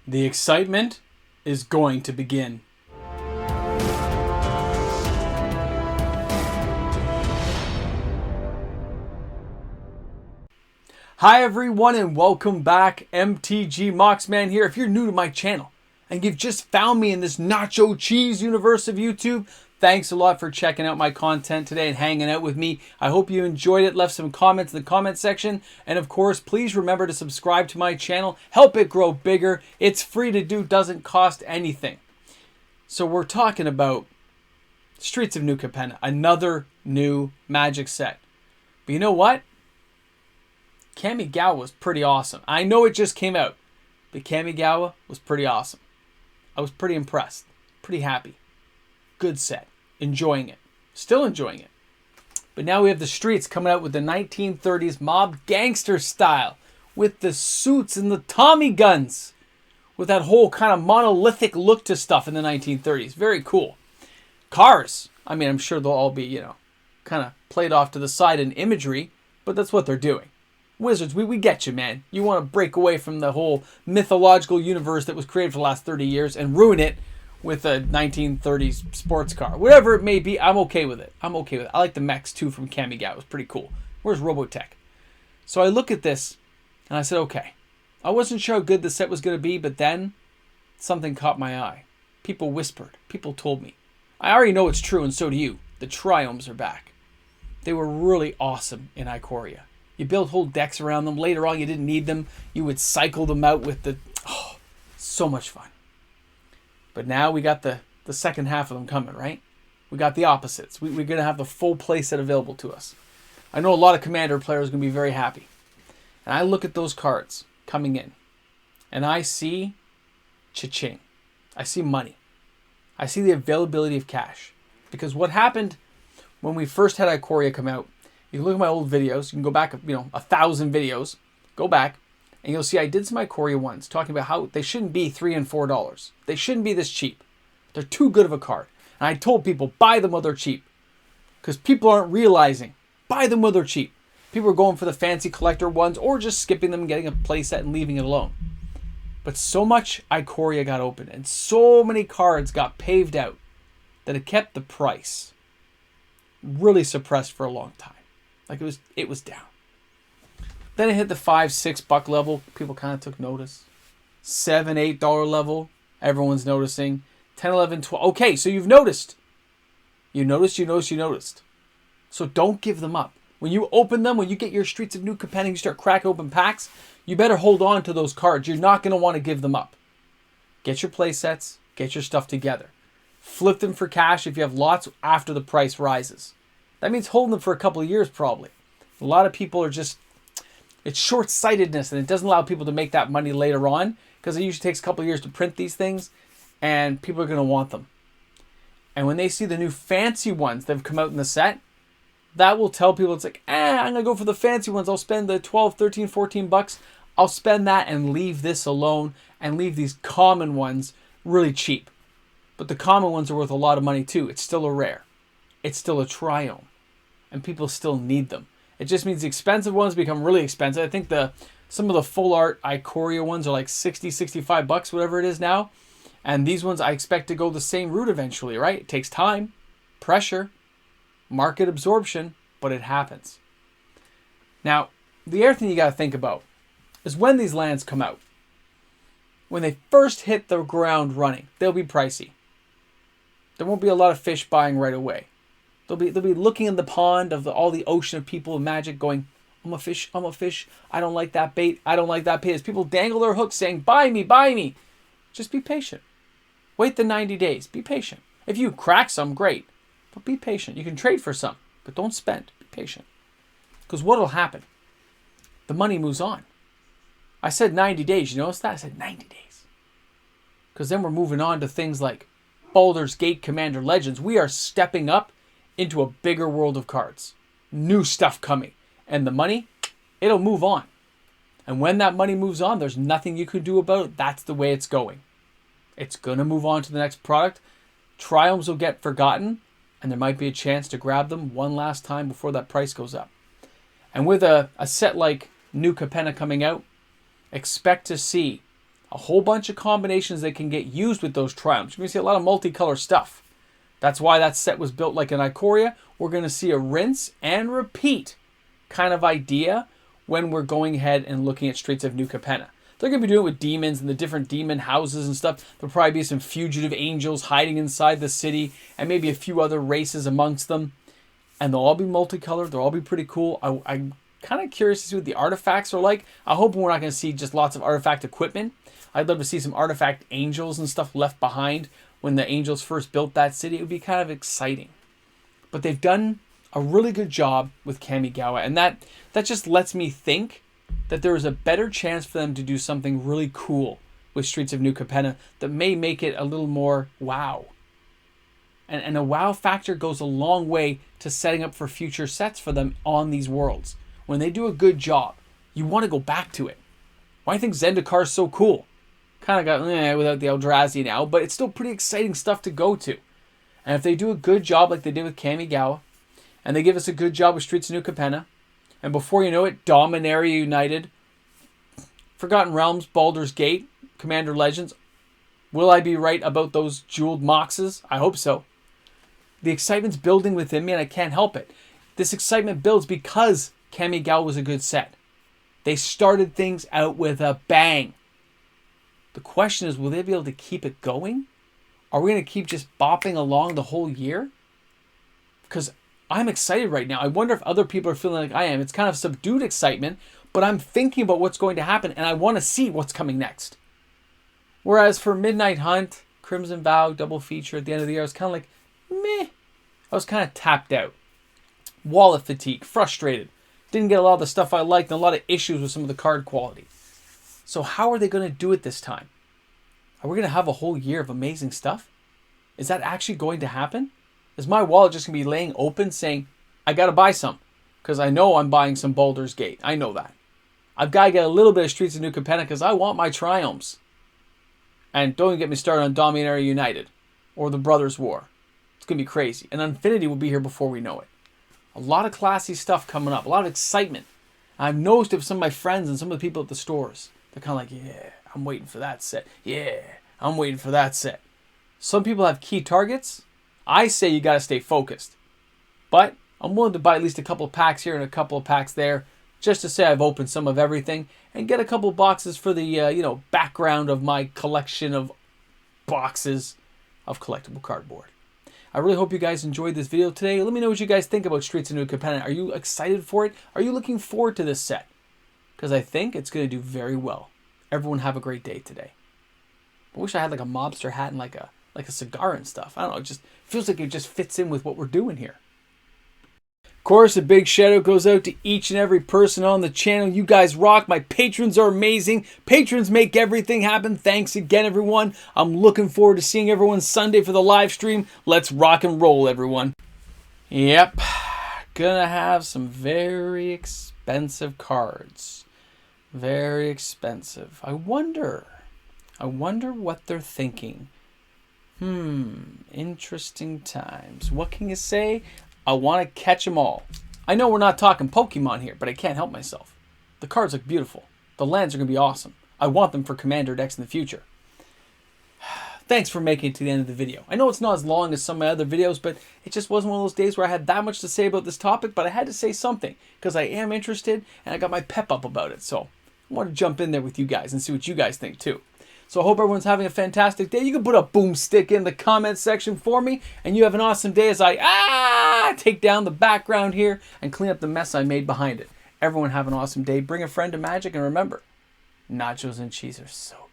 The excitement is going to begin. Hi everyone and welcome back. MTG Moxman here. If you're new to my channel and you've just found me in this nacho cheese universe of YouTube, thanks a lot for checking out my content today and hanging out with me. I hope you enjoyed it, left some comments in the comment section, and of course, please remember to subscribe to my channel. Help it grow bigger. It's free to do, doesn't cost anything. So we're talking about Streets of New Capenna, another new Magic set. But you know what? Kamigawa was pretty awesome. I know it just came out, but Kamigawa was pretty awesome. I was pretty impressed, pretty happy. Good set. Enjoying it. Still enjoying it. But now we have the Streets coming out with the 1930s mob gangster style, with the suits and the Tommy guns, with that whole kind of monolithic look to stuff in the 1930s. Very cool. Cars. I mean, I'm sure they'll all be, kind of played off to the side in imagery, but that's what they're doing. Wizards, we get you, man. You want to break away from the whole mythological universe that was created for the last 30 years and ruin it with a 1930s sports car. Whatever it may be, I'm okay with it. I like the mechs, too, from Kamigawa. It was pretty cool. Where's Robotech? So I look at this, and I said, okay. I wasn't sure how good the set was going to be, but then something caught my eye. People whispered. People told me. I already know it's true, and so do you. The Triomes are back. They were really awesome in Ikoria. You built whole decks around them. Later on, you didn't need them. You would cycle them out with the... Oh, so much fun. But now we got the second half of them coming, right? We got the opposites. We're going to have the full play set available to us. I know a lot of Commander players are going to be very happy. And I look at those cards coming in. And I see cha-ching. I see money. I see the availability of cash. Because what happened when we first had Ikoria come out, you can look at my old videos. You can go back, 1,000 videos. Go back, and you'll see I did some Ikoria ones talking about how they shouldn't be $3 and $4. They shouldn't be this cheap. They're too good of a card. And I told people, buy them while they're cheap. Because people aren't realizing. Buy them while they're cheap. People are going for the fancy collector ones or just skipping them and getting a playset and leaving it alone. But so much Ikoria got open and so many cards got paved out that it kept the price really suppressed for a long time. Like it was down. Then it hit the $5-6 level. People kind of took notice. $7-8 level. Everyone's noticing. 10, 11, 12. Okay, so you've noticed. You noticed. So don't give them up. When you open them, when you get your Streets of New Capenna, you start cracking open packs, you better hold on to those cards. You're not going to want to give them up. Get your play sets. Get your stuff together. Flip them for cash if you have lots after the price rises. That means holding them for a couple of years probably. A lot of people are just... It's short-sightedness, and it doesn't allow people to make that money later on because it usually takes a couple of years to print these things, and people are going to want them. And when they see the new fancy ones that have come out in the set, that will tell people, it's like, I'm going to go for the fancy ones. I'll spend the 12, 13, 14 bucks. I'll spend that and leave this alone and leave these common ones really cheap. But the common ones are worth a lot of money too. It's still a rare. It's still a Triome. And people still need them. It just means the expensive ones become really expensive. I think some of the full art Ikoria ones are like 60, 65 bucks, whatever it is now. And these ones I expect to go the same route eventually, right? It takes time, pressure, market absorption, but it happens. Now, the other thing you got to think about is when these lands come out. When they first hit the ground running, they'll be pricey. There won't be a lot of fish buying right away. They'll be looking in the pond of all the ocean of people in Magic going, I'm a fish, I don't like that bait, As people dangle their hooks saying, buy me. Just be patient. Wait the 90 days. Be patient. If you crack some, great. But be patient. You can trade for some, but don't spend. Be patient. Because what will happen? The money moves on. I said 90 days. You notice that? I said 90 days. Because then we're moving on to things like Baldur's Gate Commander Legends. We are stepping up into a bigger world of cards. New stuff coming. And the money, it'll move on. And when that money moves on, there's nothing you can do about it. That's the way it's going. It's going to move on to the next product. Triomes will get forgotten, and there might be a chance to grab them one last time before that price goes up. And with a set like New Capenna coming out, expect to see A whole bunch of combinations that can get used with those triumphs. You're going to see a lot of multicolor stuff. That's why that set was built like an Ikoria. We're going to see a rinse and repeat kind of idea when we're going ahead and looking at Streets of New Capenna. They're going to be doing it with demons and the different demon houses and stuff. There'll probably be some fugitive angels hiding inside the city and maybe a few other races amongst them. And they'll all be multicolored. They'll all be pretty cool. I'm kind of curious to see what the artifacts are like. I hope we're not going to see just lots of artifact equipment. I'd love to see some artifact angels and stuff left behind when the angels first built that city. It would be kind of exciting. But they've done a really good job with Kamigawa. And that just lets me think that there is a better chance for them to do something really cool with Streets of New Capenna that may make it a little more wow. And a wow factor goes a long way to setting up for future sets for them on these worlds. When they do a good job, you want to go back to it. Why I think Zendikar is so cool. Kind of got without the Eldrazi now, but it's still pretty exciting stuff to go to. And if they do a good job like they did with Kamigawa, and they give us a good job with Streets of New Capenna, and before you know it, Dominaria United, Forgotten Realms, Baldur's Gate, Commander Legends. Will I be right about those jeweled moxes? I hope so. The excitement's building within me and I can't help it. This excitement builds because Kamigawa was a good set. They started things out with a bang. The question is, will they be able to keep it going? Are we going to keep just bopping along the whole year? Because I'm excited right now. I wonder if other people are feeling like I am. It's kind of subdued excitement, but I'm thinking about what's going to happen and I want to see what's coming next. Whereas for Midnight Hunt, Crimson Vow, double feature at the end of the year, I was kind of like, meh. I was kind of tapped out. Wallet fatigue, frustrated. Didn't get a lot of the stuff I liked and a lot of issues with some of the card quality. So how are they going to do it this time? Are we going to have a whole year of amazing stuff? Is that actually going to happen? Is my wallet just going to be laying open saying, I got to buy some? Because I know I'm buying some Baldur's Gate. I know that. I've got to get a little bit of Streets of New Capenna because I want my triumphs. And don't get me started on Dominaria United or the Brothers War. It's going to be crazy. And Infinity will be here before we know it. A lot of classy stuff coming up. A lot of excitement. I've noticed it with some of my friends and some of the people at the stores. They're kind of like, yeah, I'm waiting for that set. Yeah, I'm waiting for that set. Some people have key targets. I say you got to stay focused. But I'm willing to buy at least a couple of packs here and a couple of packs there just to say I've opened some of everything and get a couple of boxes for the background of my collection of boxes of collectible cardboard. I really hope you guys enjoyed this video today. Let me know what you guys think about Streets of New Capenna. Are you excited for it? Are you looking forward to this set? Because I think it's going to do very well. Everyone have a great day today. I wish I had like a mobster hat and like a cigar and stuff. I don't know. It just feels like it just fits in with what we're doing here. Of course, a big shout out goes out to each and every person on the channel. You guys rock. My patrons are amazing. Patrons make everything happen. Thanks again, everyone. I'm looking forward to seeing everyone Sunday for the live stream. Let's rock and roll, everyone. Yep. Gonna have some very expensive cards. Very expensive. I wonder what they're thinking. Interesting times. What can you say? I want to catch them all. I know we're not talking Pokemon here, but I can't help myself. The cards look beautiful. The lands are going to be awesome. I want them for Commander decks in the future. Thanks for making it to the end of the video. I know it's not as long as some of my other videos, but it just wasn't one of those days where I had that much to say about this topic, but I had to say something because I am interested and I got my pep up about it. So I want to jump in there with you guys and see what you guys think too. So I hope everyone's having a fantastic day. You can put a boomstick in the comment section for me. And you have an awesome day as I take down the background here and clean up the mess I made behind it. Everyone have an awesome day. Bring a friend to Magic. And remember, nachos and cheese are so